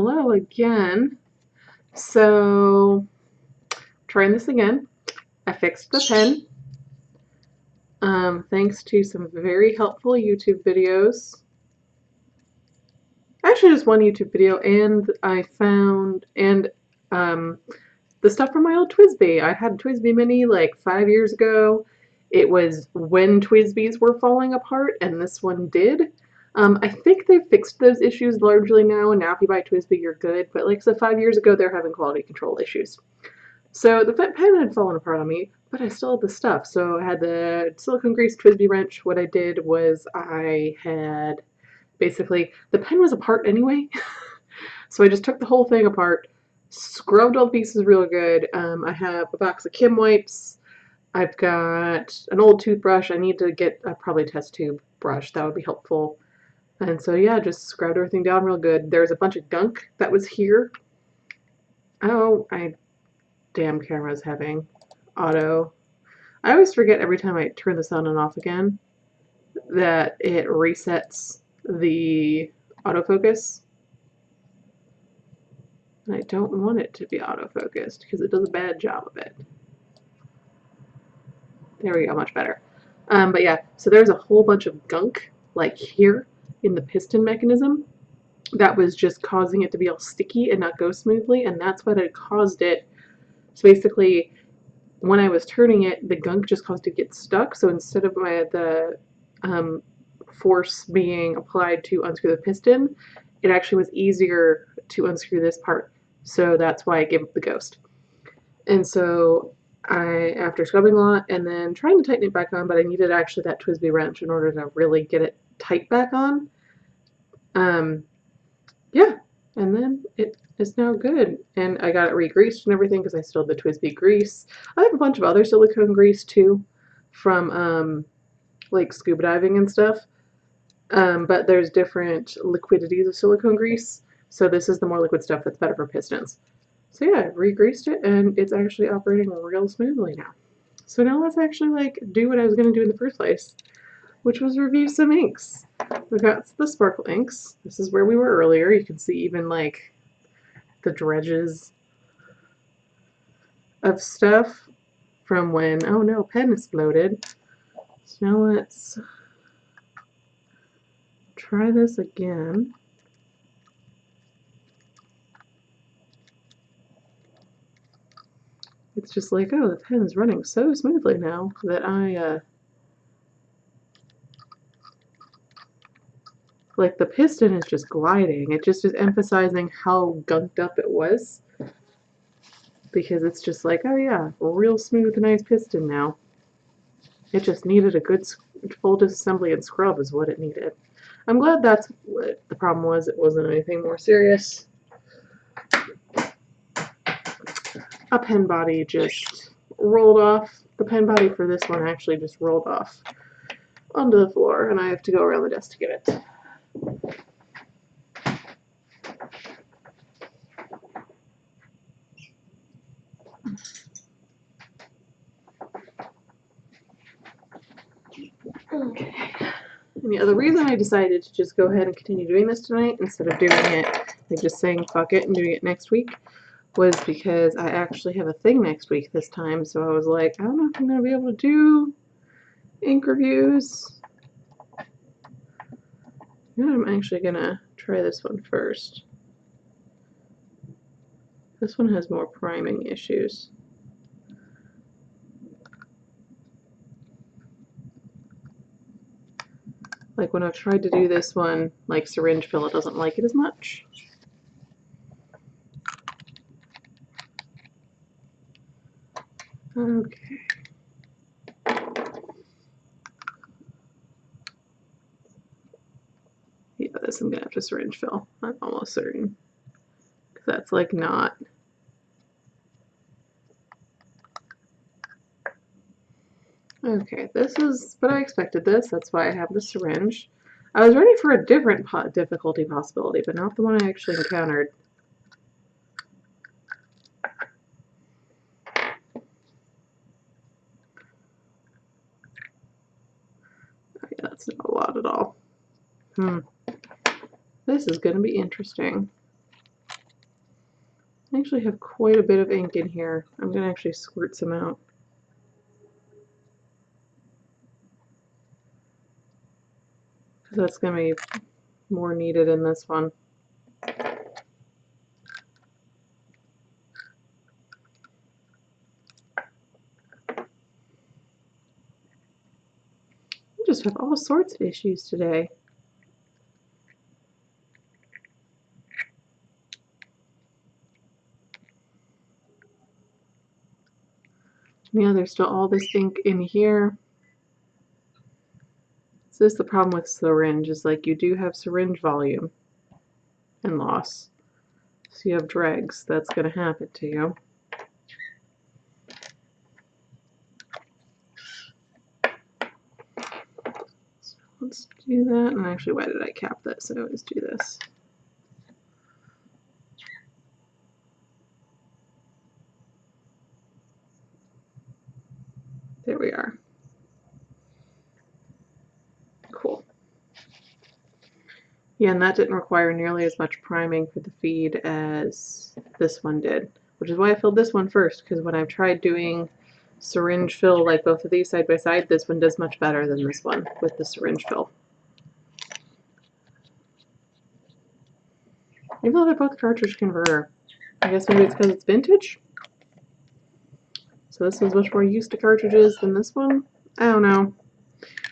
Hello again. So, trying this again. I fixed the pen. Thanks to some very helpful YouTube videos. Actually, just one YouTube video, and I found the stuff from my old TWSBI. I had a TWSBI Mini like 5 years ago. It was when TWSBIs were falling apart, and this one did. I think they've fixed those issues largely now, and now if you buy TWSBI, you're good. But like I said, 5 years ago, they're having quality control issues. So the pen had fallen apart on me, but I still had the stuff. So I had the silicone grease TWSBI wrench. What I did was I had basically, the pen was apart anyway. So I just took the whole thing apart, scrubbed all the pieces real good. I have a box of Kim wipes. I've got an old toothbrush. I need to get a probably test tube brush. That would be helpful. And so yeah, just scrubbed everything down real good. There's a bunch of gunk that was here. Oh, damn camera's having auto. I always forget every time I turn this on and off again that it resets the autofocus. And I don't want it to be autofocused because it does a bad job of it. There we go, much better. But yeah, so there's a whole bunch of gunk like here in the piston mechanism that was just causing it to be all sticky and not go smoothly, and that's what had caused it. So basically, when I was turning it, the gunk just caused it to get stuck. So instead of the force being applied to unscrew the piston, it actually was easier to unscrew this part. So that's why I gave up the ghost. And so after scrubbing a lot and then trying to tighten it back on, but I needed actually that TWSBI wrench in order to really get it tight back on. Yeah, and then it is now good. And I got it re-greased and everything because I still have the TWSBI grease. I have a bunch of other silicone grease too from like scuba diving and stuff. But there's different liquidities of silicone grease. So this is the more liquid stuff that's better for pistons. So yeah, I re-greased it and it's actually operating real smoothly now. So now let's actually like do what I was going to do in the first place, which was review some inks. We've got the sparkle inks. This is where we were earlier. You can see even like the dredges of stuff from when, oh no, pen exploded. So now let's try this again. It's just like, oh, the pen's running so smoothly now that like the piston is just gliding. It just is emphasizing how gunked up it was. Because it's just like, oh yeah, real smooth, nice piston now. It just needed a good full disassembly and scrub is what it needed. I'm glad that's what the problem was. It wasn't anything more serious. A pen body just rolled off. The pen body for this one actually just rolled off onto the floor, and I have to go around the desk to get it. Okay. And yeah, the reason I decided to just go ahead and continue doing this tonight instead of doing it, like just saying fuck it and doing it next week, was because I actually have a thing next week this time. So I was like, I don't know if I'm going to be able to do ink reviews. I'm actually going to try this one first. This one has more priming issues. Like when I've tried to do this one, like syringe fill, it doesn't like it as much. Okay. Yeah, this I'm gonna have to syringe fill. I'm almost certain. Because that's like not. Okay, this is, but I expected this. That's why I have the syringe. I was ready for a different difficulty possibility, but not the one I actually encountered. Oh, yeah, that's not a lot at all. This is going to be interesting. I actually have quite a bit of ink in here. I'm going to actually squirt some out. Because that's going to be more needed in this one. I just have all sorts of issues today. Yeah, there's still all this ink in here. So this is the problem with syringe, is like you do have syringe volume and loss. So you have dregs. That's going to happen to you. So let's do that. And actually, why did I cap this? I always do this. There we are. Cool. Yeah, and that didn't require nearly as much priming for the feed as this one did, which is why I filled this one first, because when I've tried doing syringe fill like both of these side by side, this one does much better than this one with the syringe fill. Even though they're both cartridge converter. I guess maybe it's because it's vintage? So this is much more used to cartridges than this one? I don't know.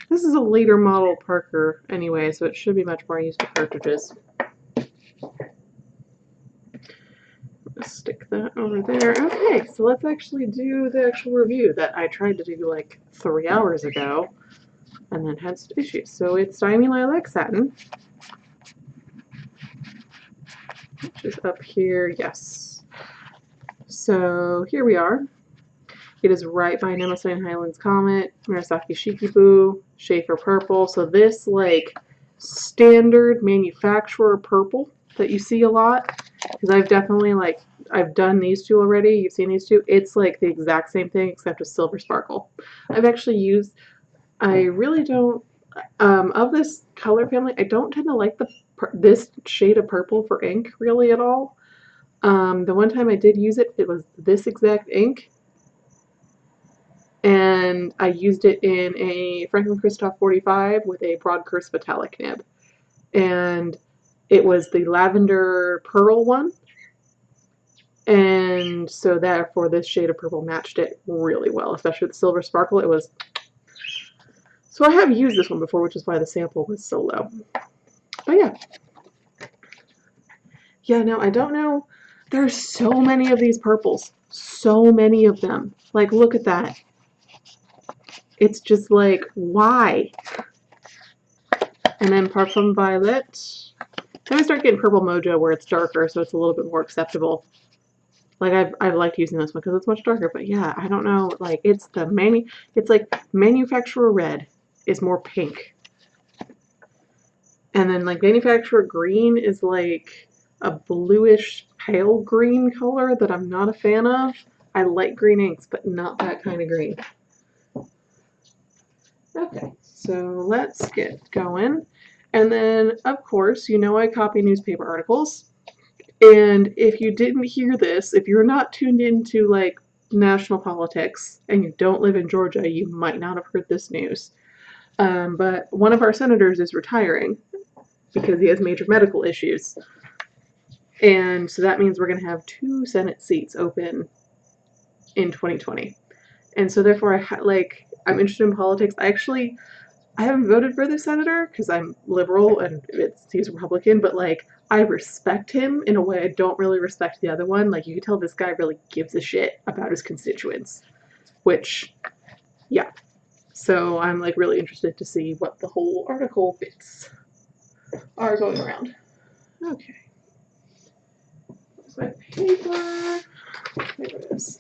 This is a later model Parker anyway, so it should be much more used to cartridges. Stick that over there. Okay, so let's actually do the actual review that I tried to do like 3 hours ago and then had some issues. So it's Diamine Lilac Satin, which is up here, yes. So here we are. It is right by Nemesis Highlands Comet, Murasaki Shikibu, Schaefer Purple. So this like standard manufacturer purple that you see a lot, because I've definitely like, I've done these two already. You've seen these two. It's like the exact same thing except a silver sparkle. I've actually used, I really don't, of this color family, I don't tend to like this shade of purple for ink really at all. The one time I did use it, it was this exact ink. And I used it in a Franklin Christoph 45 with a broad curse metallic nib. And it was the lavender pearl one. And so therefore this shade of purple matched it really well, especially with the silver sparkle. It was, so I have used this one before, which is why the sample was so low. But yeah. Yeah, no, I don't know. There's so many of these purples. So many of them. Like, look at that. It's just like, why? And then Parfum Violet. Then I start getting Purple Mojo where it's darker, so it's a little bit more acceptable. Like I've liked using this one because it's much darker, but yeah, I don't know. Like it's like manufacturer red is more pink, and then like manufacturer green is like a bluish pale green color that I'm not a fan of. I like green inks, but not that kind of green. Okay, so let's get going. And then, of course, you know I copy newspaper articles. And if you didn't hear this, if you're not tuned into like national politics and you don't live in Georgia, you might not have heard this news. But one of our senators is retiring because he has major medical issues. And so that means we're going to have 2 Senate seats open in 2020. And so therefore, I'm interested in politics. I haven't voted for the senator because I'm liberal and he's Republican, but like I respect him in a way I don't really respect the other one. Like you can tell this guy really gives a shit about his constituents, which, yeah. So I'm like really interested to see what the whole article bits are going around. Okay. Where's my paper? There it is.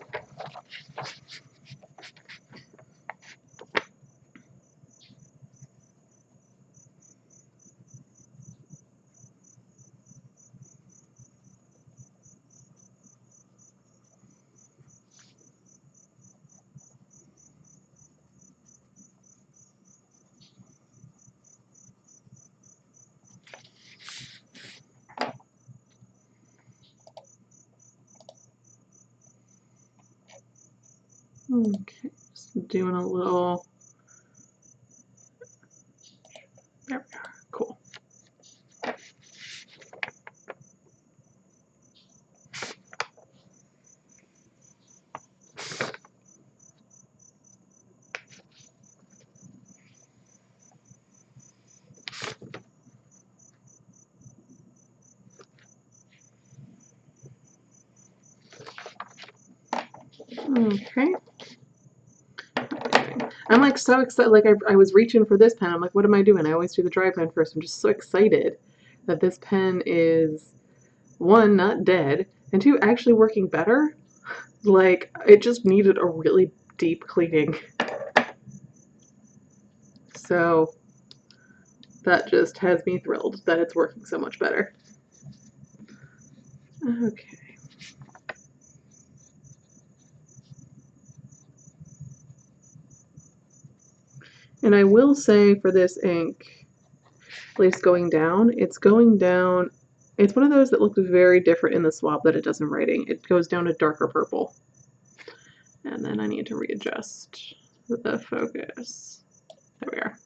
Okay, just doing a little, there we are, cool. Okay. I'm like so excited, like I was reaching for this pen. I'm like, what am I doing? I always do the dry pen first. I'm just so excited that this pen is, one, not dead, and two, actually working better. Like, it just needed a really deep cleaning. So that just has me thrilled that it's working so much better. Okay. And I will say for this ink, at least going down, it's going down, it's one of those that looks very different in the swab that it does in writing. It goes down to darker purple. And then I need to readjust the focus. There we are.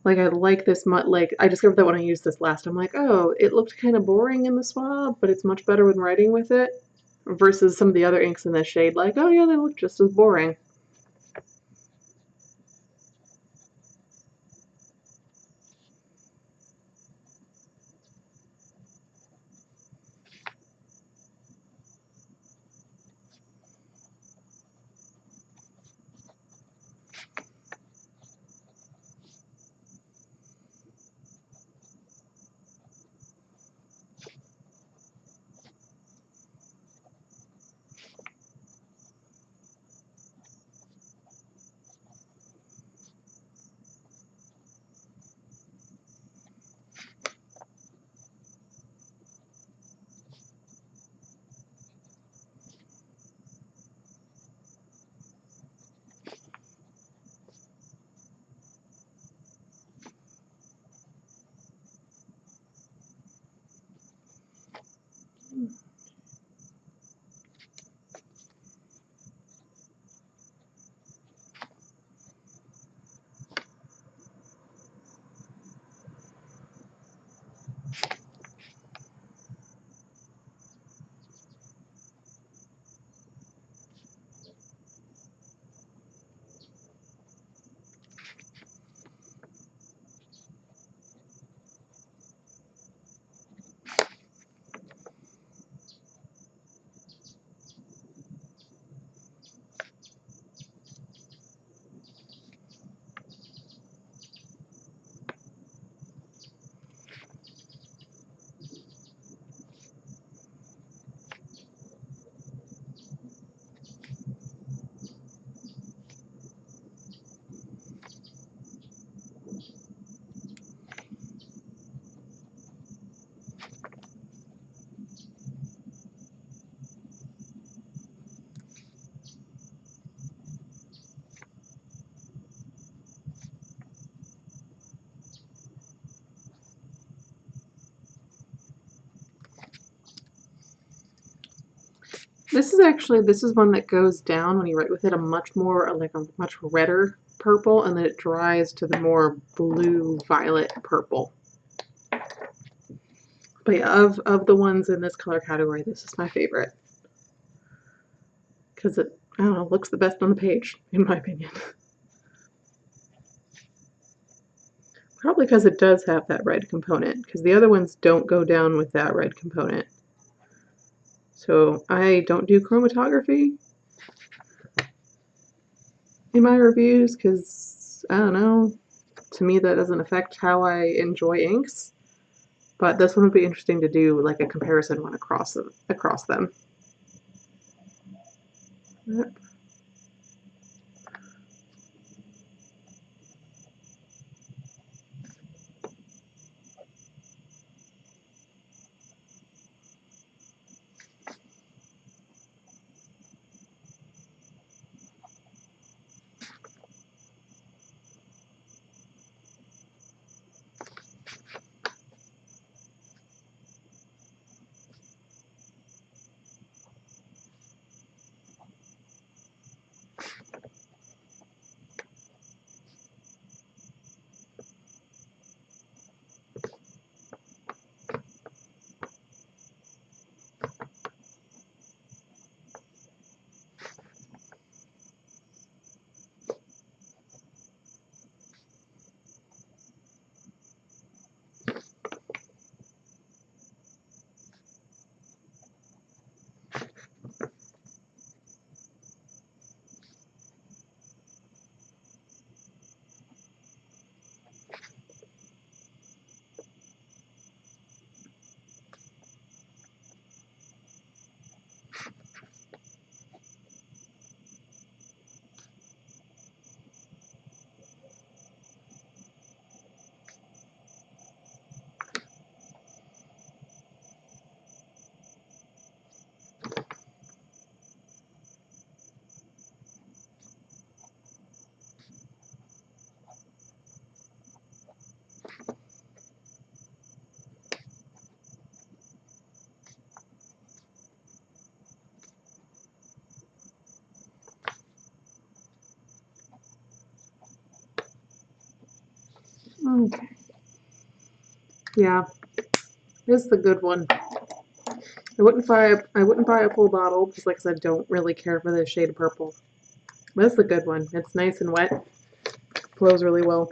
Like, I like this much. Like, I discovered that when I used this last, I'm like, oh, it looked kind of boring in the swab, but it's much better when writing with it versus some of the other inks in this shade. Like, oh yeah, they look just as boring. This is actually, this is one that goes down when you write with it, a much more, like a much redder purple, and then it dries to the more blue violet purple. But yeah, of the ones in this color category, this is my favorite. Because it, I don't know, looks the best on the page, in my opinion. Probably because it does have that red component, because the other ones don't go down with that red component. So I don't do chromatography in my reviews, because, I don't know, to me that doesn't affect how I enjoy inks. But this one would be interesting to do, like a comparison one across them. Yep. Okay. Yeah, this is the good one. I wouldn't buy a full bottle just like I said, I don't really care for the shade of purple. But this is a good one. It's nice and wet. Flows really well.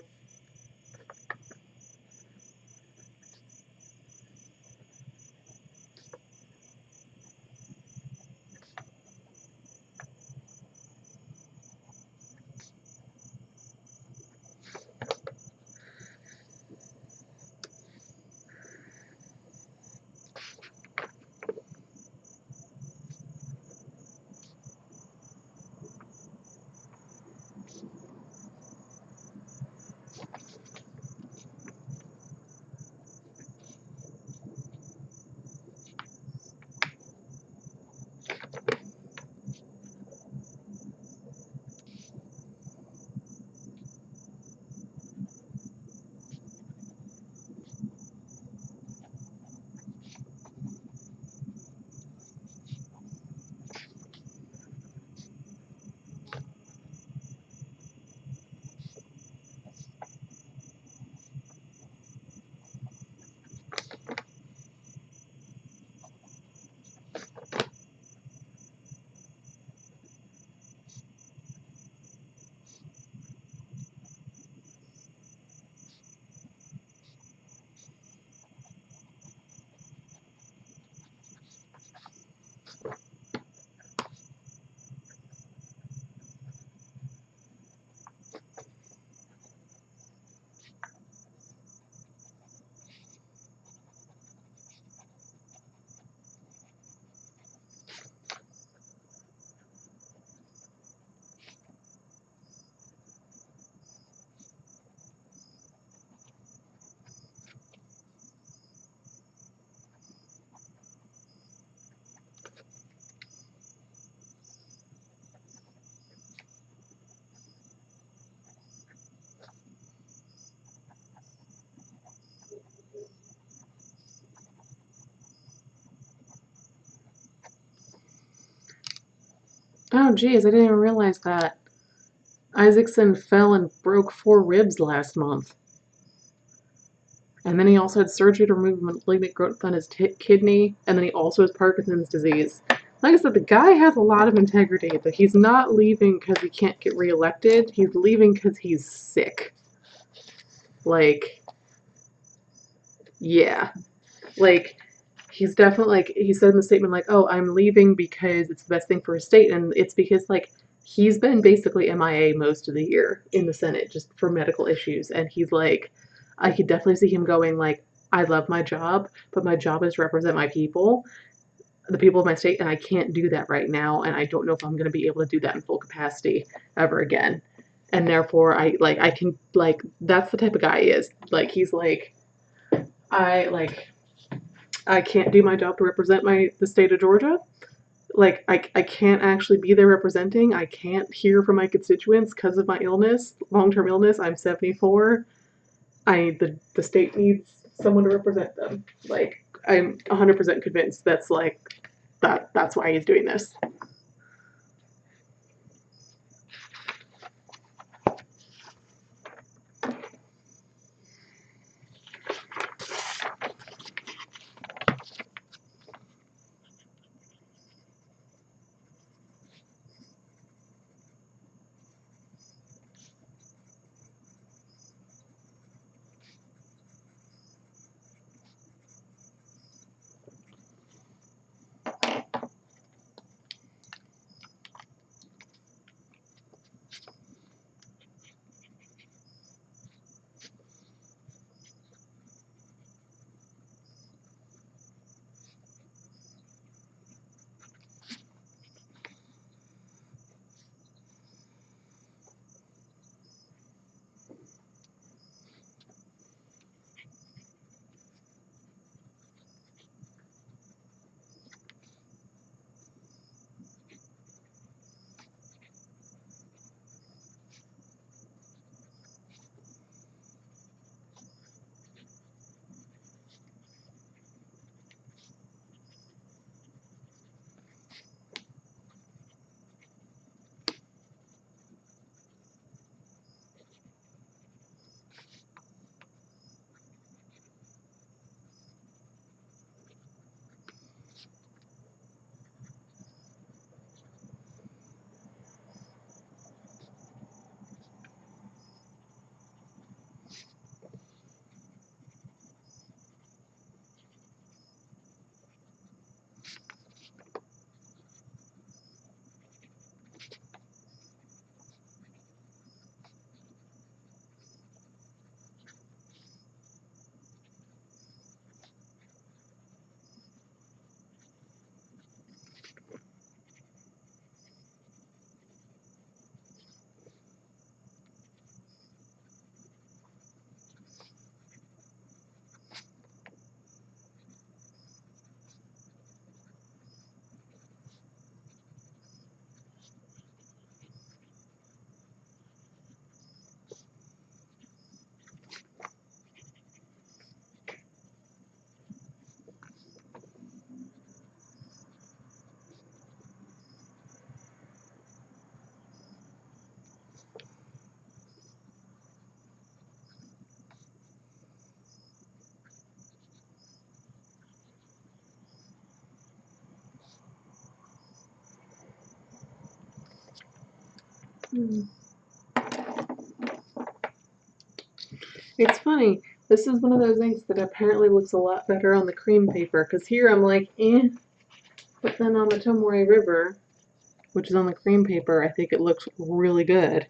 Oh geez, I didn't even realize that. Isaacson fell and broke 4 ribs last month. And then he also had surgery to remove malignant growth on his kidney, and then he also has Parkinson's disease. Like I said, the guy has a lot of integrity, but he's not leaving because he can't get reelected. He's leaving because he's sick. Like, yeah. Like, he's definitely, like, he said in the statement, like, oh, I'm leaving because it's the best thing for his state, and it's because, like, he's been basically MIA most of the year in the Senate just for medical issues, and he's like, I could definitely see him going, like, I love my job, but my job is to represent my people, the people of my state, and I can't do that right now, and I don't know if I'm going to be able to do that in full capacity ever again. And therefore, I can, like, that's the type of guy he is. Like, he's like, I, like, I can't do my job to represent the state of Georgia. Like, I can't actually be there representing. I can't hear from my constituents because of my illness, long-term illness. I'm 74. The state needs someone to represent them. Like, I'm 100% convinced that's why he's doing this. It's funny. This is one of those inks that apparently looks a lot better on the cream paper, because here I'm like, eh. But then on the Tomori River, which is on the cream paper, I think it looks really good.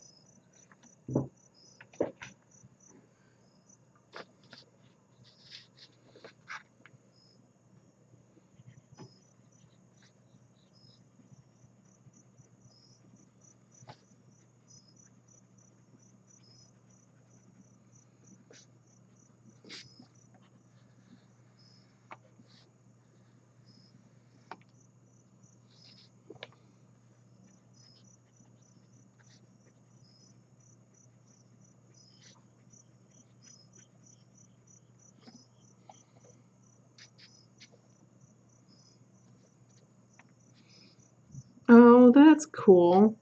Oh, that's cool.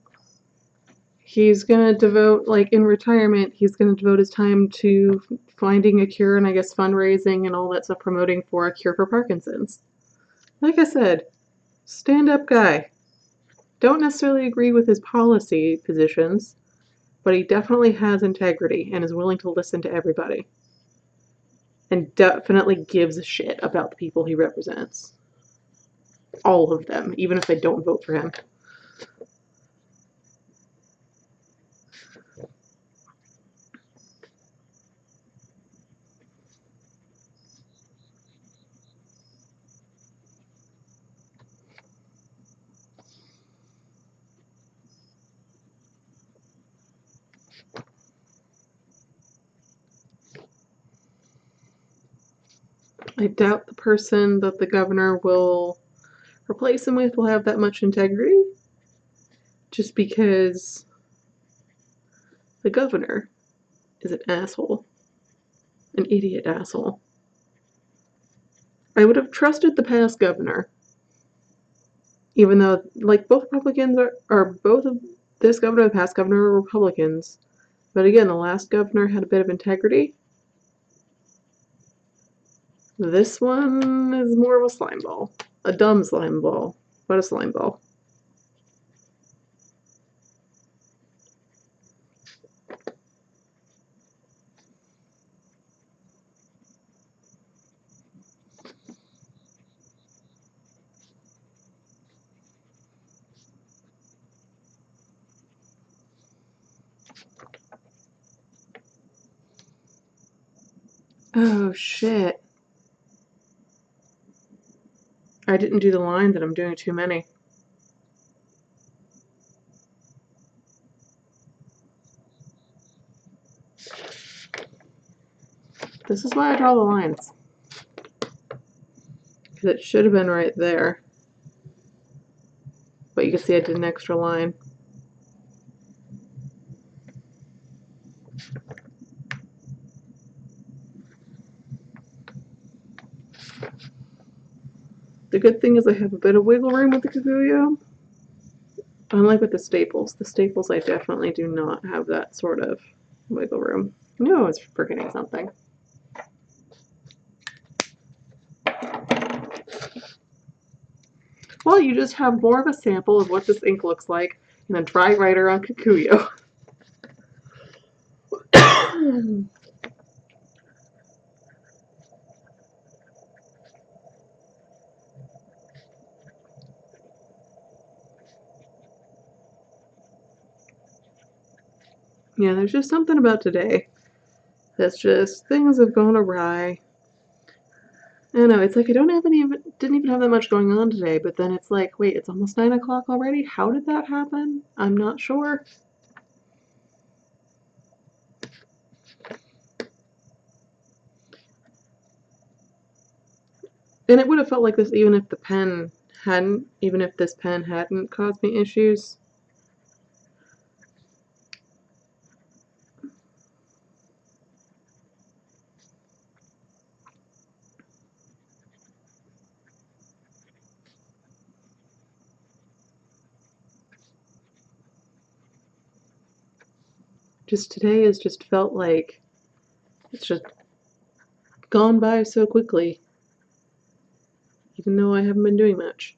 He's gonna devote, like in retirement, he's gonna devote his time to finding a cure and I guess fundraising and all that stuff, promoting for a cure for Parkinson's. Like I said, stand-up guy. Don't necessarily agree with his policy positions, but he definitely has integrity and is willing to listen to everybody. And definitely gives a shit about the people he represents. All of them, even if they don't vote for him. I doubt the person that the governor will replace him with will have that much integrity, just because the governor is an asshole. An idiot asshole. I would have trusted the past governor, even though, like, both Republicans are both of this governor and the past governor are Republicans. But again, the last governor had a bit of integrity. This one is more of a slime ball. A dumb slime ball, but a slime ball. Oh shit. I didn't do the lines and I'm doing too many. This is why I draw the lines. Because it should have been right there. But you can see I did an extra line. The good thing is I have a bit of wiggle room with the Kaguya. Unlike with the staples. The staples I definitely do not have that sort of wiggle room. No, I was forgetting something. Well, you just have more of a sample of what this ink looks like in a dry writer on Kikuyo. Yeah, there's just something about today that's just, things have gone awry. I don't know, it's like I didn't even have that much going on today, but then it's like, wait, it's almost 9 o'clock already? How did that happen? I'm not sure. And it would have felt like this even if this pen hadn't caused me issues. Just today has just felt like it's just gone by so quickly, even though I haven't been doing much.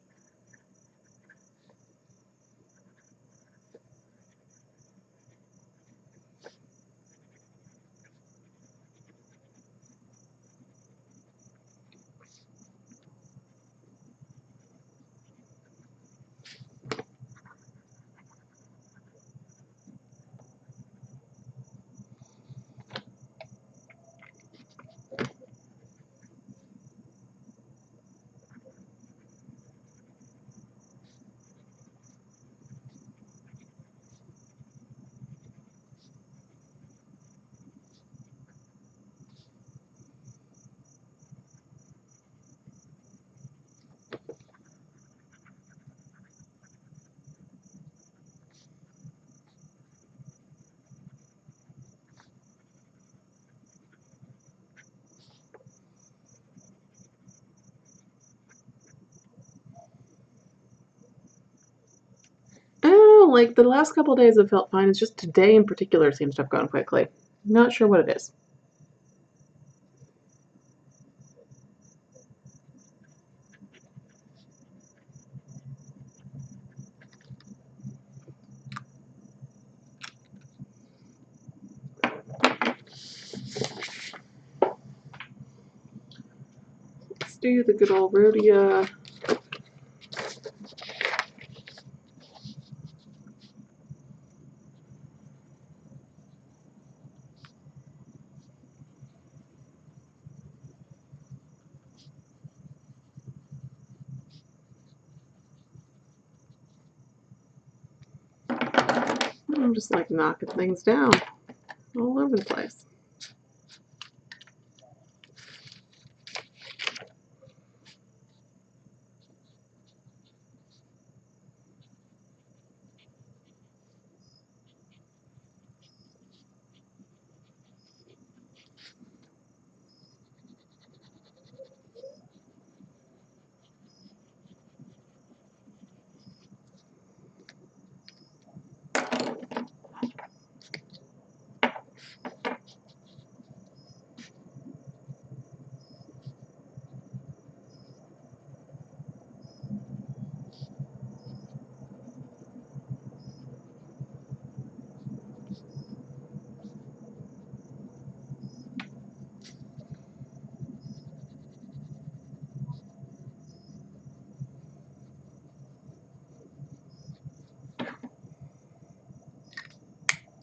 like the last couple days have felt fine. It's just today in particular seems to have gone quickly. Not sure what it is. Let's do the good old Rhodia. I'm just like knocking things down all over the place.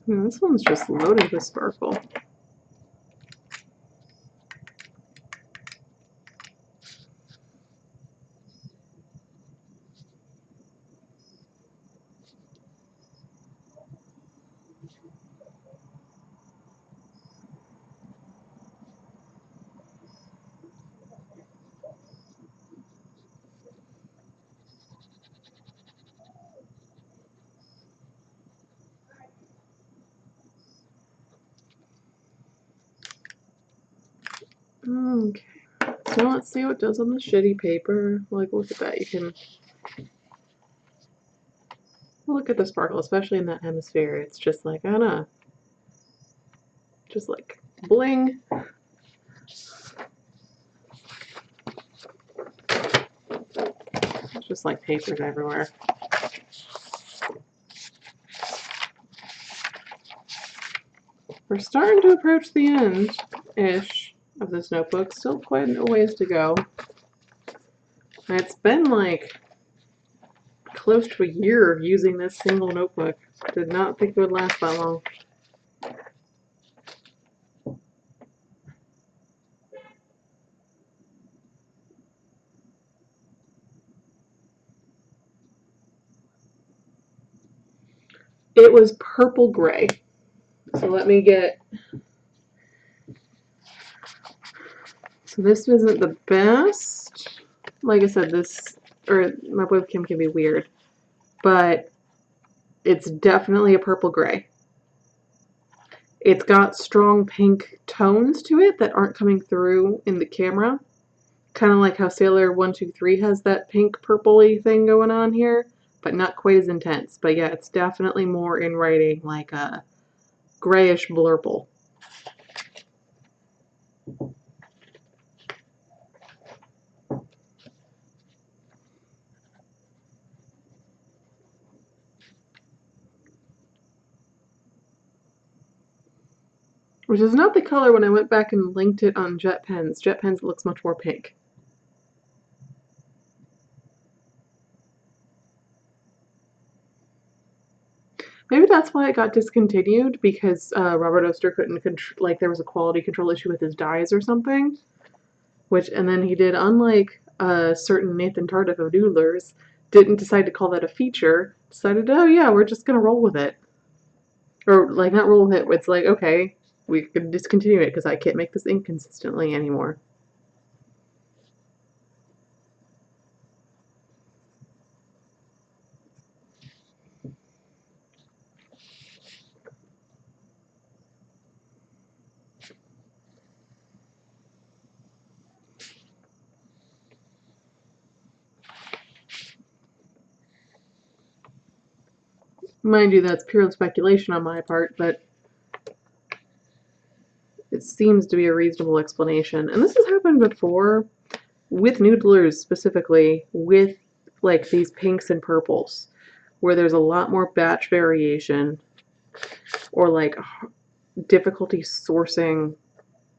This one's just loaded with sparkle. Okay, so let's see what it does on the shitty paper. Like, look at that. You can look at the sparkle, especially in that hemisphere. It's just like, I don't know, just like bling. It's just like papers everywhere. We're starting to approach the end-ish of this notebook. Still quite a ways to go. And it's been like close to a year of using this single notebook. Did not think it would last that long. It was purple gray. So let me get... So this isn't the best. Like I said, this... Or my webcam can be weird. But it's definitely a purple gray. It's got strong pink tones to it that aren't coming through in the camera. Kind of like how Sailor 123 has that pink purpley thing going on here, but not quite as intense. But yeah, it's definitely more in writing like a grayish blurple. Which is not the color when I went back and linked it on Jet Pens. Jet Pens looks much more pink. Maybe that's why it got discontinued, because Robert Oster couldn't like there was a quality control issue with his dyes or something. And then he did, unlike certain Nathan Tardif of Doodlers, didn't decide to call that a feature. Decided, oh yeah, we're just gonna roll with it, or like not roll with it. It's like, okay, we could discontinue it because I can't make this ink consistently anymore. Mind you, that's pure speculation on my part, but it seems to be a reasonable explanation. And this has happened before with noodlers specifically, with like these pinks and purples, where there's a lot more batch variation or like difficulty sourcing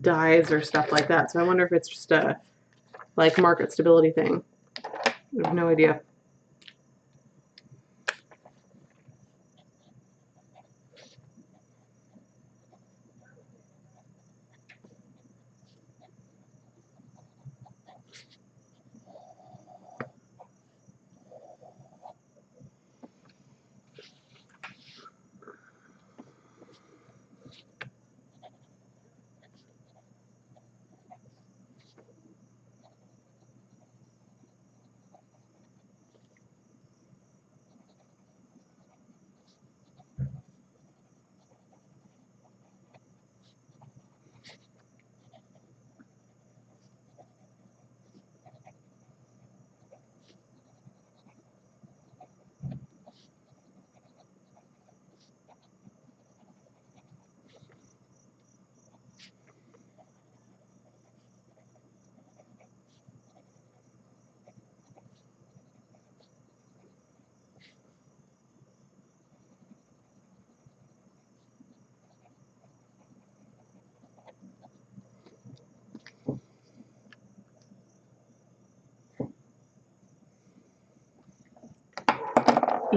dyes or stuff like that. So I wonder if it's just a like market stability thing. I have no idea.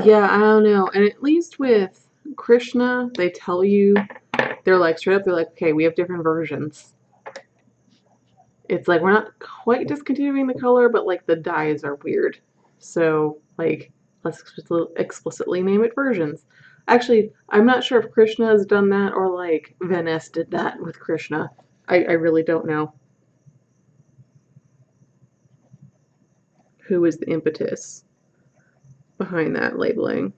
Yeah, I don't know. And at least with Krishna, they tell you, they're like straight up, they're like, okay, we have different versions. It's like we're not quite discontinuing the color, but like the dyes are weird. So like let's explicitly name it versions. Actually, I'm not sure if Krishna has done that or like Venice did that with Krishna. I really don't know who is the impetus behind that labeling.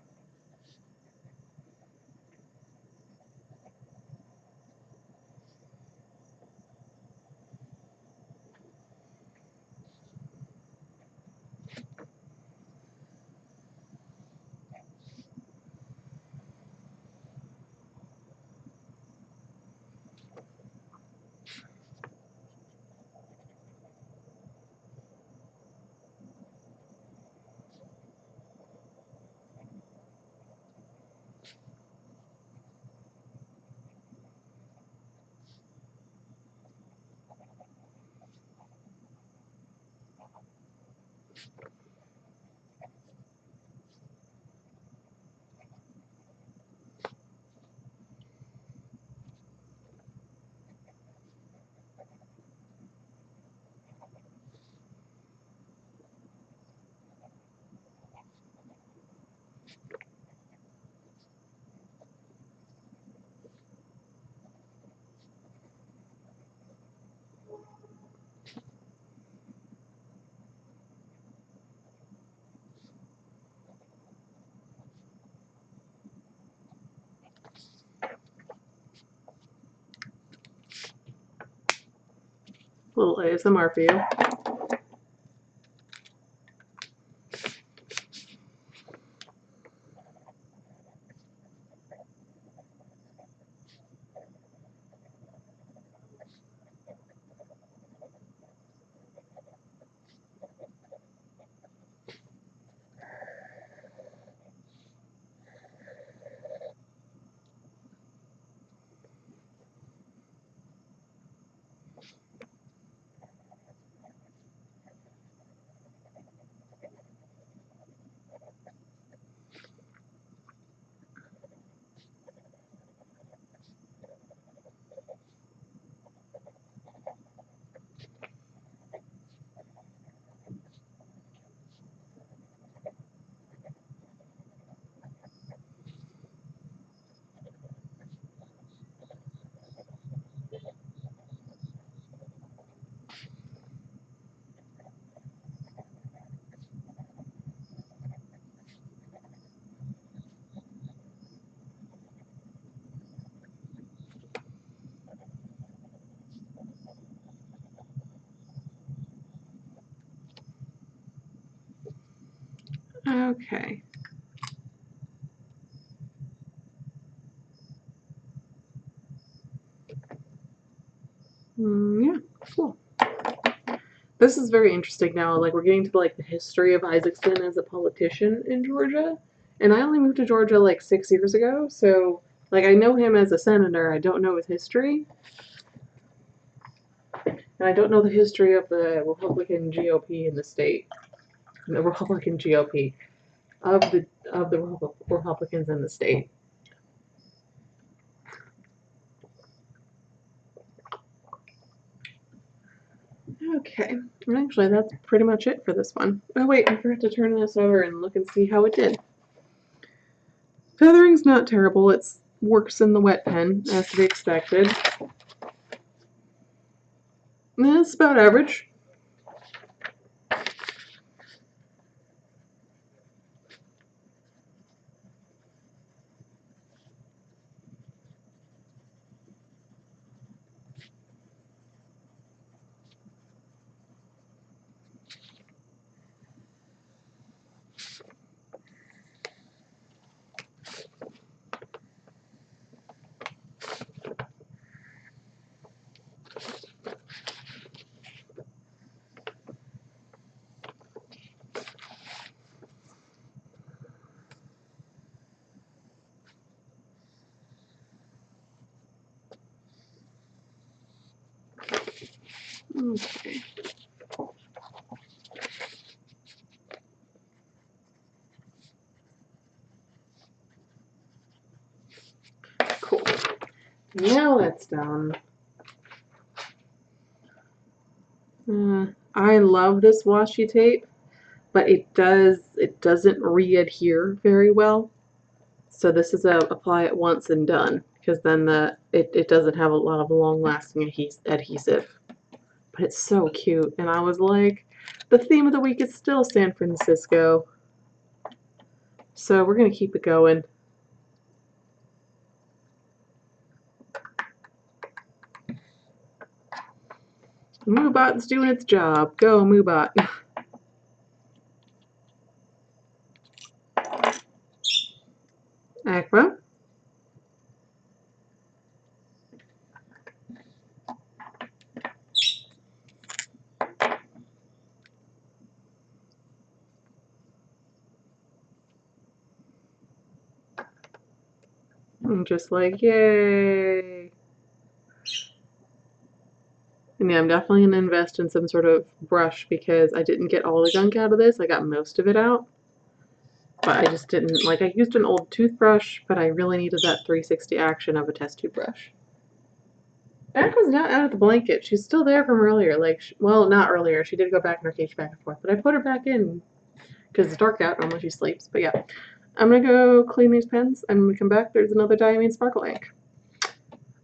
A little ASMR for you. Okay. Yeah, cool. This is very interesting now. Like, we're getting to like the history of Isaacson as a politician in Georgia. And I only moved to Georgia like 6 years ago, so like I know him as a senator. I don't know his history. And I don't know the history of the Republican GOP in the state. The Republican GOP of the Republicans in the state. Okay, and actually that's pretty much it for this one. Oh wait, I forgot to turn this over and look and see how it did. Feathering's not terrible. It works in the wet pen, as to be expected. It's about average. Okay. Cool. Now that's done. I love this washi tape, but it doesn't re-adhere very well. So this is a apply it once and done, because then it doesn't have a lot of long-lasting adhesive. But it's so cute, and I was like, the theme of the week is still San Francisco. So we're gonna keep it going. Moobot's doing its job. Go, Moobot. Aqua. I'm just like, yay. And yeah, I'm definitely going to invest in some sort of brush because I didn't get all the gunk out of this. I got most of it out. But I just didn't, like, I used an old toothbrush, but I really needed that 360 action of a test tube brush. Aqua's not out of the blanket. She's still there from earlier. Like, well, not earlier. She did go back in her cage back and forth, but I put her back in because it's dark out unless she sleeps. But yeah, I'm going to go clean these pens. And when we come back, there's another Diamine Sparkle ink.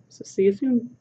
So see you soon.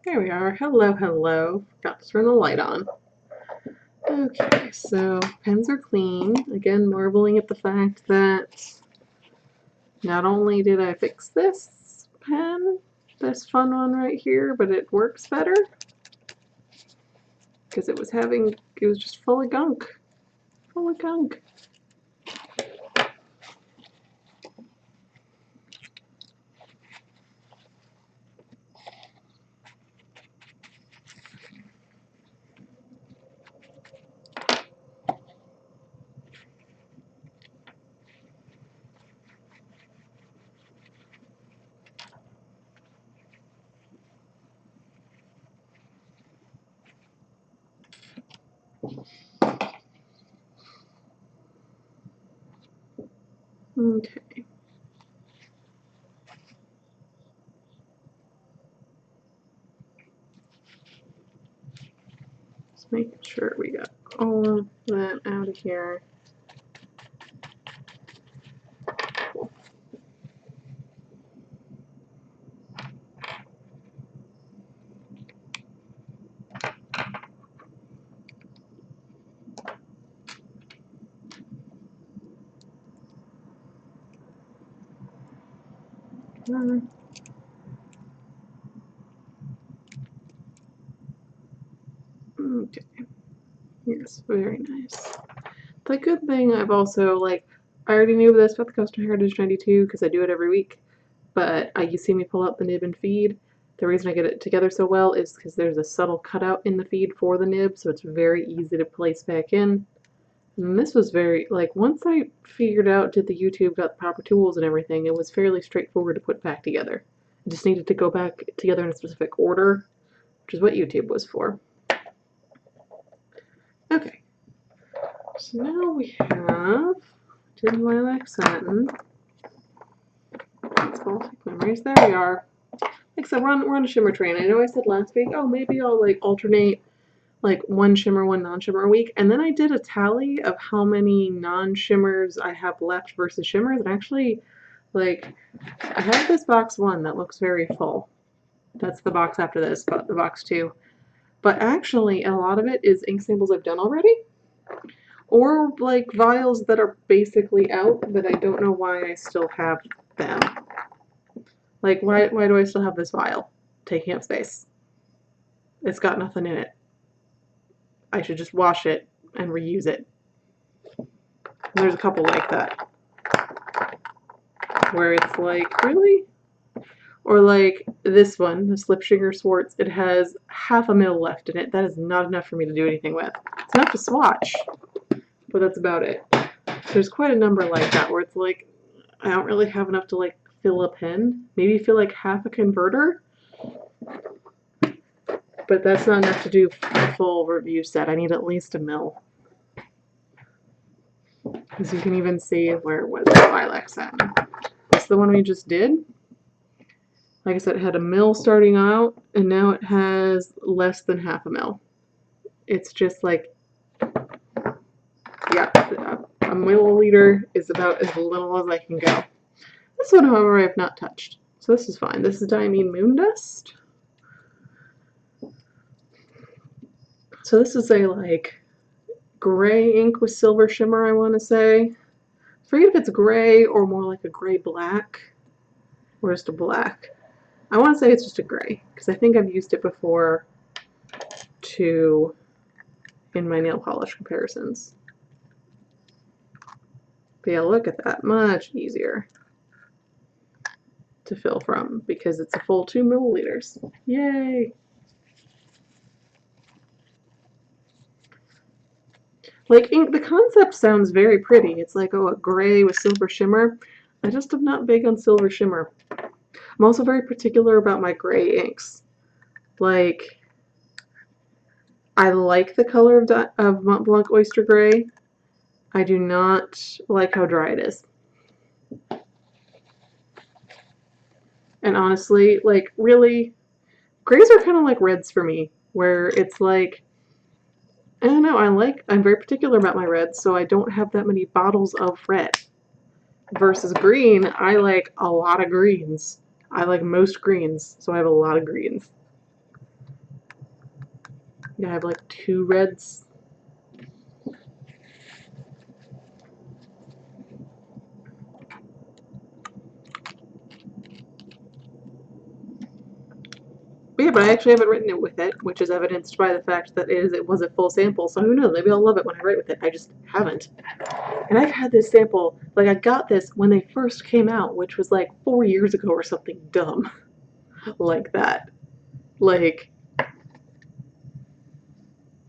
There we are. Hello, hello. Forgot to turn the light on. Okay, so pens are clean. Again, marveling at the fact that not only did I fix this pen, this fun one right here, but it works better because it was just full of gunk. Full of gunk. Okay. Just making sure we got all of that out of here. Okay. Yes, very nice. The good thing I've also, I already knew this about the Custom Heritage 92 because I do it every week, but you see me pull out the nib and feed. The reason I get it together so well is because there's a subtle cutout in the feed for the nib, so it's very easy to place back in. And this was once I figured out, did the YouTube, got the proper tools and everything, it was fairly straightforward to put back together. I just needed to go back together in a specific order, which is what YouTube was for. Okay, so now we have Diamine Lilac Satin. Baltic Memories, there we are. Like I said, we're on a shimmer train. I know I said last week, oh, maybe I'll alternate one shimmer, one non-shimmer a week. And then I did a tally of how many non-shimmers I have left versus shimmers. And actually, I have this box 1 that looks very full. That's the box after this, but the box 2. But actually, a lot of it is ink samples I've done already. Or vials that are basically out, but I don't know why I still have them. Why do I still have this vial taking up space? It's got nothing in it. I should just wash it and reuse it. There's a couple like that, where it's like, really? Or like this one, the Slip Sugar Swartz, it has half a mil left in it. That is not enough for me to do anything with. It's enough to swatch, but that's about it. There's quite a number like that where it's like, I don't really have enough to like fill a pen. Maybe fill like half a converter, but that's not enough to do a full review set. I need at least a mil. As you can even see where it was the Lilac Satin. That's the one we just did. Like I said, it had a mil starting out, and now it has less than half a mil. It's just like, yeah, a milliliter is about as little as I can go. This one, however, I have not touched, so this is fine. This is Diamine Moon Dust. So this is a like gray ink with silver shimmer, I want to say. Forget if it's gray or more like a gray black, or just a black. I want to say it's just a gray, because I think I've used it before in my nail polish comparisons. But yeah, look at that. Much easier to fill from, because it's a full 2 milliliters. Yay! Like, ink, the concept sounds very pretty. It's like, oh, a gray with silver shimmer. I just am not big on silver shimmer. I'm also very particular about my gray inks. Like, I like the color of Mont Blanc Oyster Gray. I do not like how dry it is. And honestly, like, really, grays are kind of like reds for me, where it's like, I don't know, I'm very particular about my reds, so I don't have that many bottles of red. Versus green, I like a lot of greens. I like most greens, so I have a lot of greens. Yeah, I have like 2 reds. But yeah, but I actually haven't written it with it, which is evidenced by the fact that it was a full sample, so who knows, maybe I'll love it when I write with it. I just haven't. And I've had this sample, like I got this when they first came out, which was like 4 years ago or something dumb like that. Like,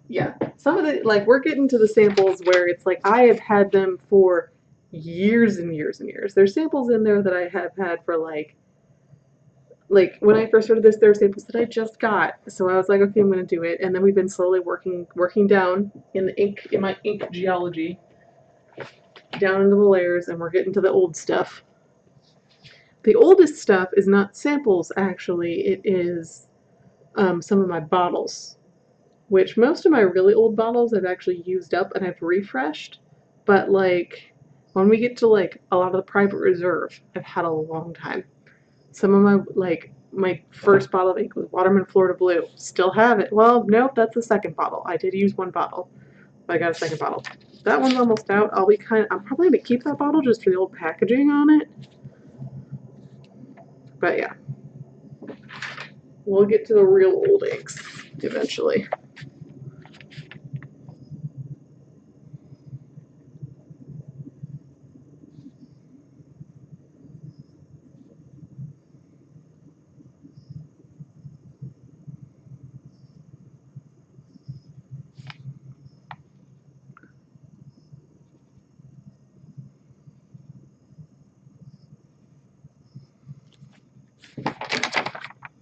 yeah, some of the, like, we're getting to the samples where it's like I have had them for years and years and years. There's samples in there that I have had for like when I first started this, there were samples that I just got. So I was like, okay, I'm gonna do it. And then we've been slowly working down in my ink geology, down into the layers, and we're getting to the old stuff. The oldest stuff is not samples, actually. It is some of my bottles, which most of my really old bottles I've actually used up and I've refreshed. But like when we get to like a lot of the private reserve, I've had a long time. Some of my first bottle of ink was Waterman Florida Blue. Still have it. Well, nope, that's the second bottle. I did use one bottle, but I got a second bottle. That one's almost out. I'm probably gonna keep that bottle just for the old packaging on it. But yeah, we'll get to the real old inks eventually.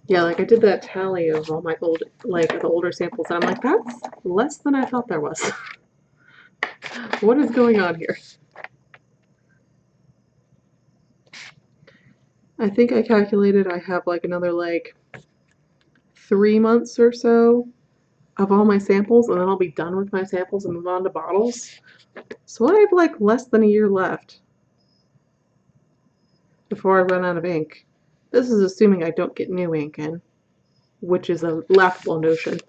Yeah, like I did that tally of all my old, like the older samples, and I'm like, that's less than I thought there was. What is going on here? I think I calculated I have like another like 3 months or so of all my samples, and then I'll be done with my samples and move on to bottles. So I have like less than a year left before I run out of ink. This is assuming I don't get new ink in, which is a laughable notion.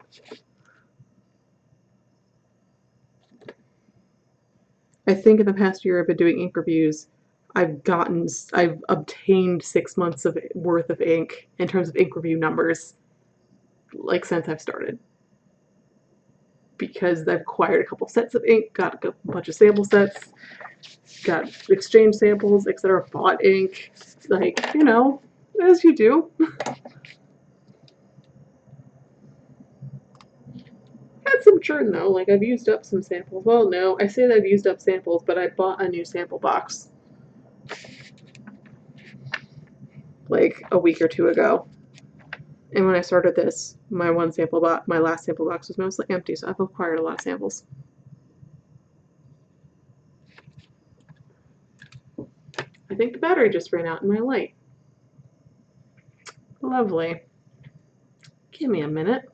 I think in the past year I've been doing ink reviews, I've obtained 6 months of worth of ink in terms of ink review numbers, like since I've started. Because I've acquired a couple sets of ink, got a bunch of sample sets, got exchange samples, etc. Bought ink, like, you know, as you do. Had some churn though, like I've used up some samples. Well, no, I say that I've used up samples, but I bought a new sample box like a week or two ago. And when I started this, my last sample box was mostly empty, so I've acquired a lot of samples. I think the battery just ran out in my light. Lovely. Give me a minute.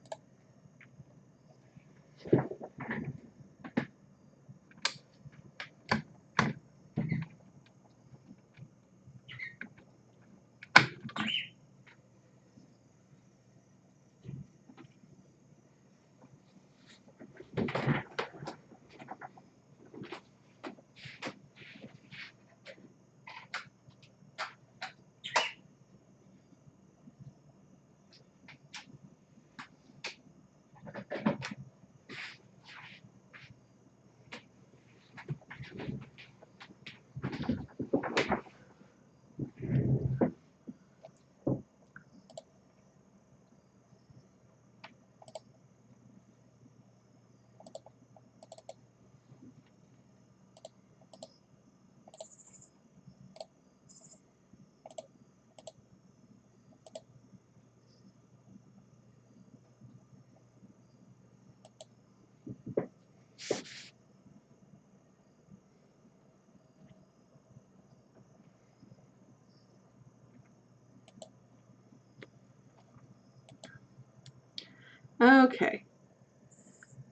Okay.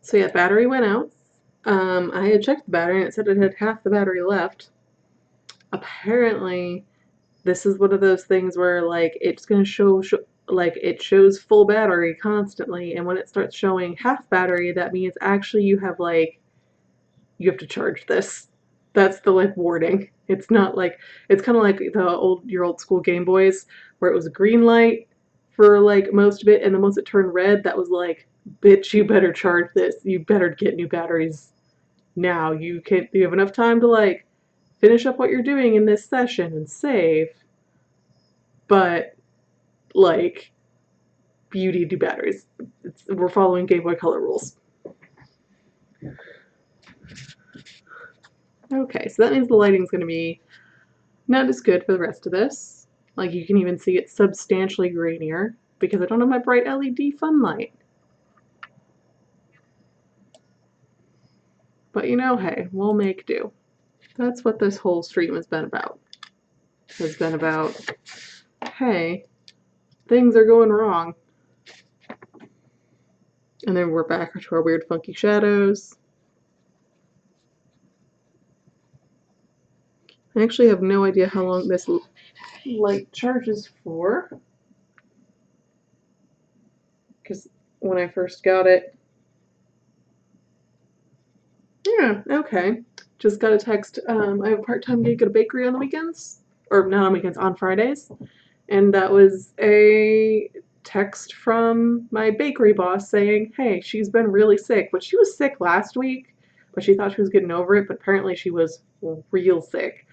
So yeah, battery went out. I had checked the battery and it said it had half the battery left. Apparently, this is one of those things where like it's gonna show like it shows full battery constantly, and when it starts showing half battery, that means actually you have to charge this. That's the like warning. It's not like it's kind of like your old school Game Boys where it was a green light for like most of it, and then once it turned red, that was like, bitch, you better charge this. You better get new batteries now. You have enough time to like finish up what you're doing in this session and save, but like you need new batteries. We're following Game Boy Color rules. Okay, so that means the lighting's going to be not as good for the rest of this. Like you can even see it's substantially grainier because I don't have my bright LED fun light. But you know, hey, we'll make do. That's what this whole stream has been about. Has been about, hey, things are going wrong. And then we're back to our weird funky shadows. I actually have no idea how long this light charges for. Because when I first got it, yeah, okay. Just got a text. I have a part-time gig at a bakery on the weekends. Or not on weekends, on Fridays. And that was a text from my bakery boss saying, hey, she's been really sick. But she was sick last week, but she thought she was getting over it. But apparently she was real sick.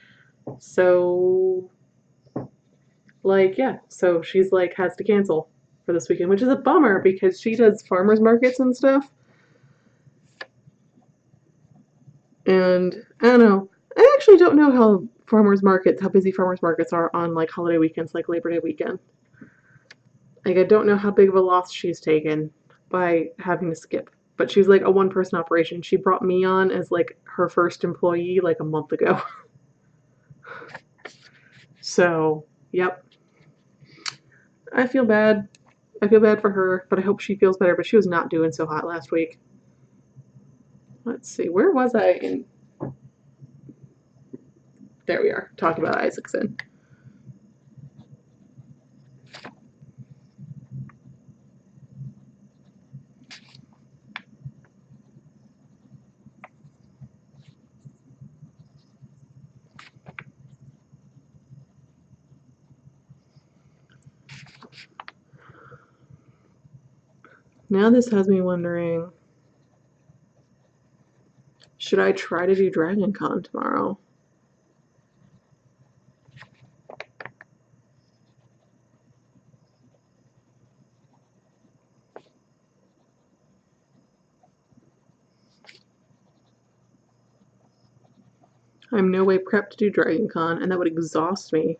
So, like, yeah. So she's like, has to cancel for this weekend, which is a bummer because she does farmers markets and stuff. And I don't know. I actually don't know how busy farmers markets are on like holiday weekends, like Labor Day weekend. Like I don't know how big of a loss she's taken by having to skip. But she's like a one-person operation. She brought me on as like her first employee like a month ago. So, yep. I feel bad. I feel bad for her, but I hope she feels better. But she was not doing so hot last week. Let's see, where was I in? There we are, talking about Isaacson. Now this has me wondering, should I try to do Dragon Con tomorrow? I'm no way prepped to do Dragon Con, and that would exhaust me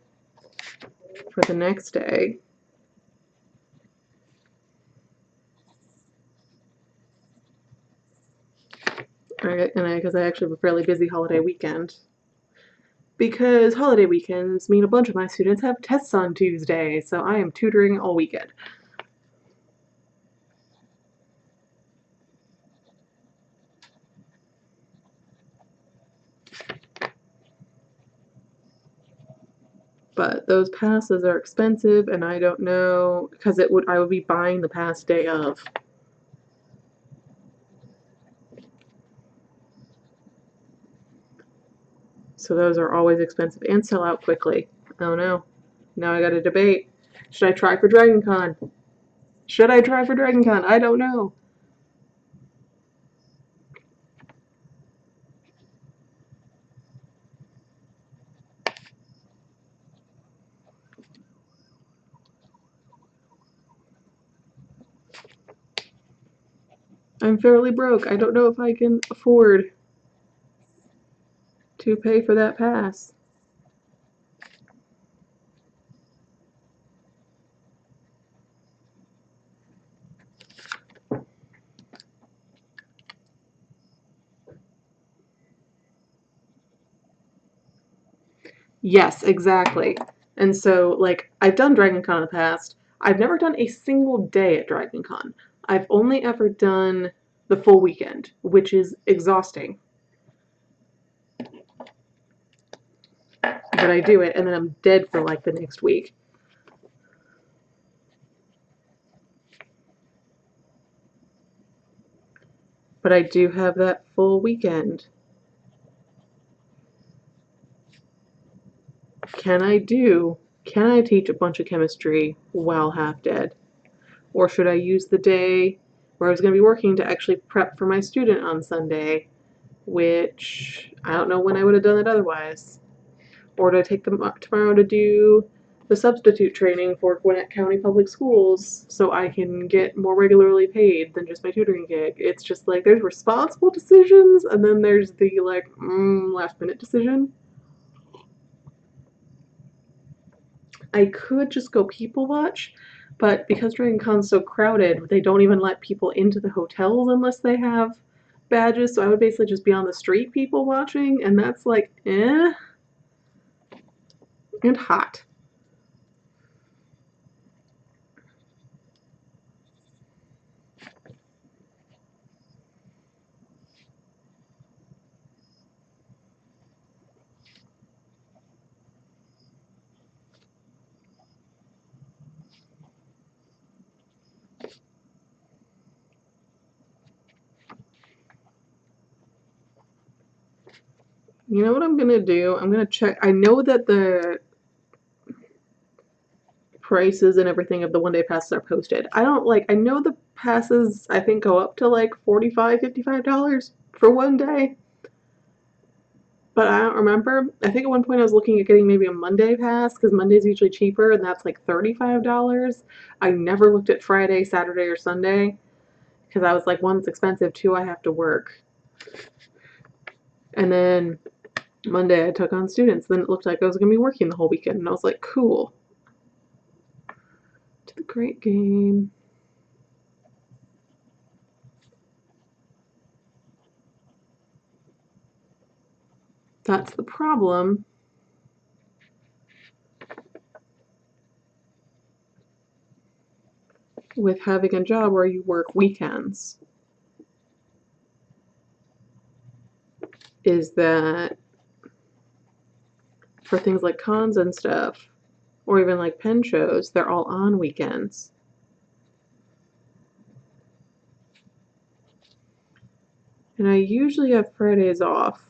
for the next day. Because I actually have a fairly busy holiday weekend. Because holiday weekends mean a bunch of my students have tests on Tuesday, so I am tutoring all weekend. But those passes are expensive, and I don't know, because I would be buying the pass day of. So those are always expensive and sell out quickly. Oh no. Now I got a debate. Should I try for Dragon Con? Should I try for Dragon Con? I don't know. I'm fairly broke. I don't know if I can afford to pay for that pass. Yes, exactly. And so, like, I've done Dragon Con in the past. I've never done a single day at Dragon Con. I've only ever done the full weekend, which is exhausting. But I do it, and then I'm dead for like the next week. But I do have that full weekend. Can I teach a bunch of chemistry while half dead? Or should I use the day where I was going to be working to actually prep for my student on Sunday, which I don't know when I would have done it otherwise? Or do I take them up tomorrow to do the substitute training for Gwinnett County Public Schools so I can get more regularly paid than just my tutoring gig? It's just like there's responsible decisions, and then there's the like last minute decision. I could just go people watch, but because Dragon Con's so crowded, they don't even let people into the hotels unless they have badges. So I would basically just be on the street people watching, and that's like, and hot. You know what I'm gonna do? I'm gonna check. I know that the prices and everything of the one day passes are posted. I know the passes I think go up to like $45, $55 for one day. But I don't remember. I think at one point I was looking at getting maybe a Monday pass because Monday's usually cheaper and that's like $35. I never looked at Friday, Saturday, or Sunday because I was like, one, it's expensive, two, I have to work. And then Monday I took on students. Then it looked like I was going to be working the whole weekend and I was like, cool. To the great game. That's the problem with having a job where you work weekends, is that for things like cons and stuff, or even like pen shows, they're all on weekends. And I usually have Fridays off.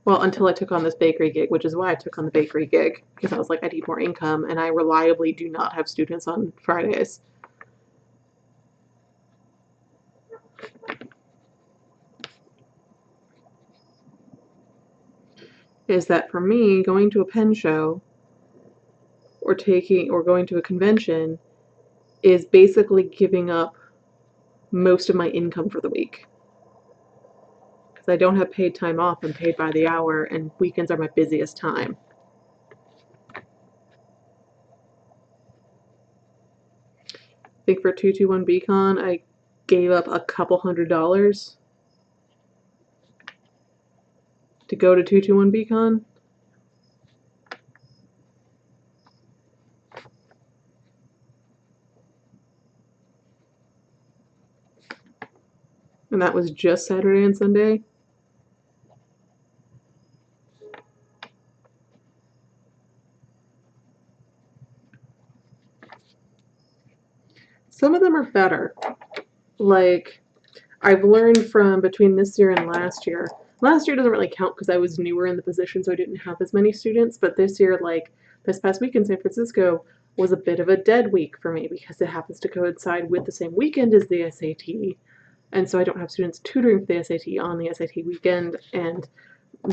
Well, until I took on this bakery gig, which is why I took on the bakery gig, because I was like, I need more income, and I reliably do not have students on Fridays. Is that for me, going to a pen show or going to a convention is basically giving up most of my income for the week. Because I don't have paid time off. I'm paid by the hour, and weekends are my busiest time. I think for 221 Beacon, I gave up a couple $100 to go to 221 Beacon. And that was just Saturday and Sunday. Some of them are better. Like, I've learned from between this year and last year. Last year doesn't really count because I was newer in the position, so I didn't have as many students. But this year, like this past week in San Francisco, was a bit of a dead week for me because it happens to coincide with the same weekend as the SAT. And so I don't have students tutoring for the SAT on the SAT weekend. And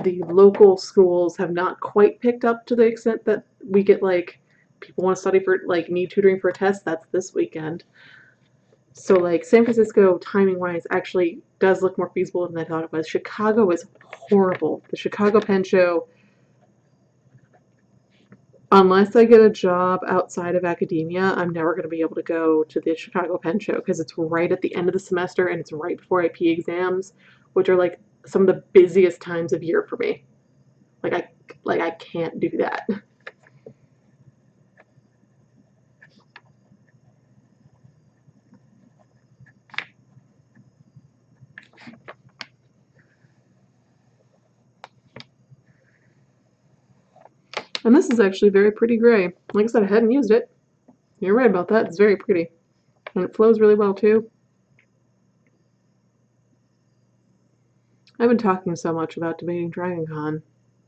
the local schools have not quite picked up to the extent that we get, like, people want to study for, like, need tutoring for a test. That's this weekend. So, like, San Francisco, timing-wise, actually does look more feasible than I thought it was. Chicago is horrible. The Chicago Penn Show, unless I get a job outside of academia, I'm never going to be able to go to the Chicago Penn Show because it's right at the end of the semester and it's right before IP exams, which are, like, some of the busiest times of year for me. I can't do that. And this is actually very pretty gray. Like I said, I hadn't used it. You're right about that. It's very pretty. And it flows really well, too. I've been talking so much about debating Dragon Con.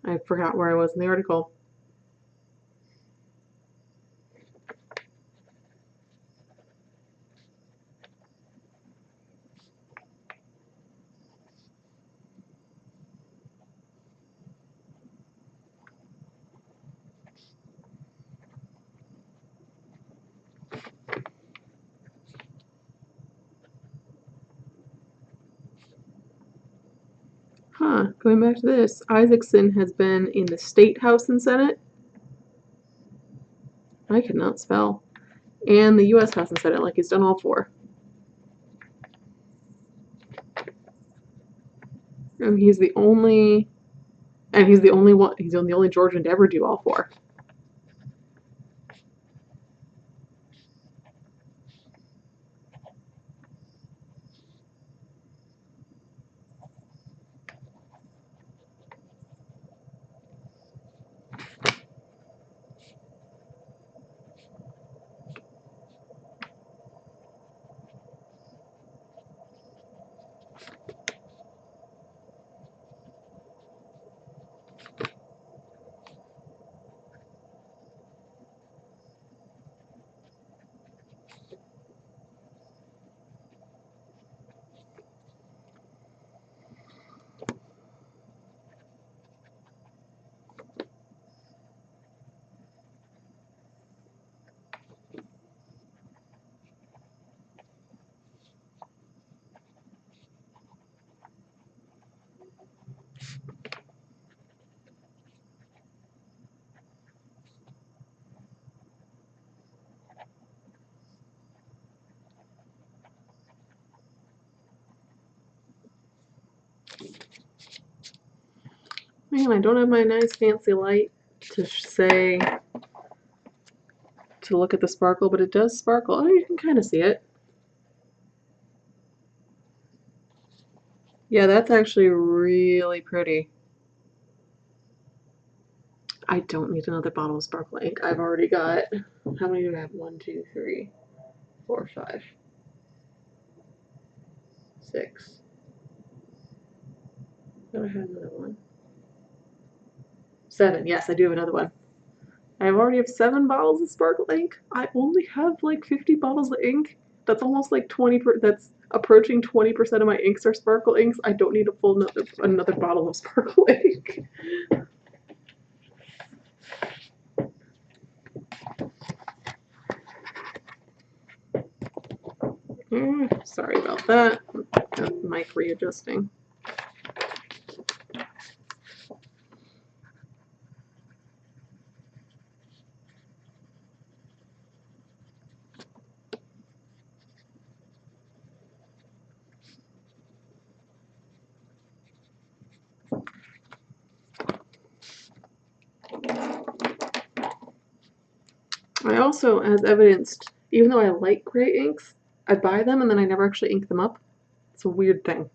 I forgot where I was in the article. Going back to this, Isaacson has been in the State House and Senate. I cannot spell. And the U.S. House and Senate, like he's done all four. And he's the only one, he's the only Georgian to ever do all four. Man, I don't have my nice fancy light to look at the sparkle, but it does sparkle. Oh, you can kind of see it. Yeah, that's actually really pretty. I don't need another bottle of sparkle ink. I've already got, how many do I have? 1, 2, 3, 4, 5, 6. Do I have another one? 7. Yes, I do have another one. I already have 7 bottles of sparkle ink. I only have like 50 bottles of ink. That's almost like 20. That's approaching 20% of my inks are sparkle inks. I don't need a full another bottle of sparkle ink. Sorry about that. Mic readjusting. I also, as evidenced, even though I like gray inks, I buy them and then I never actually ink them up. It's a weird thing.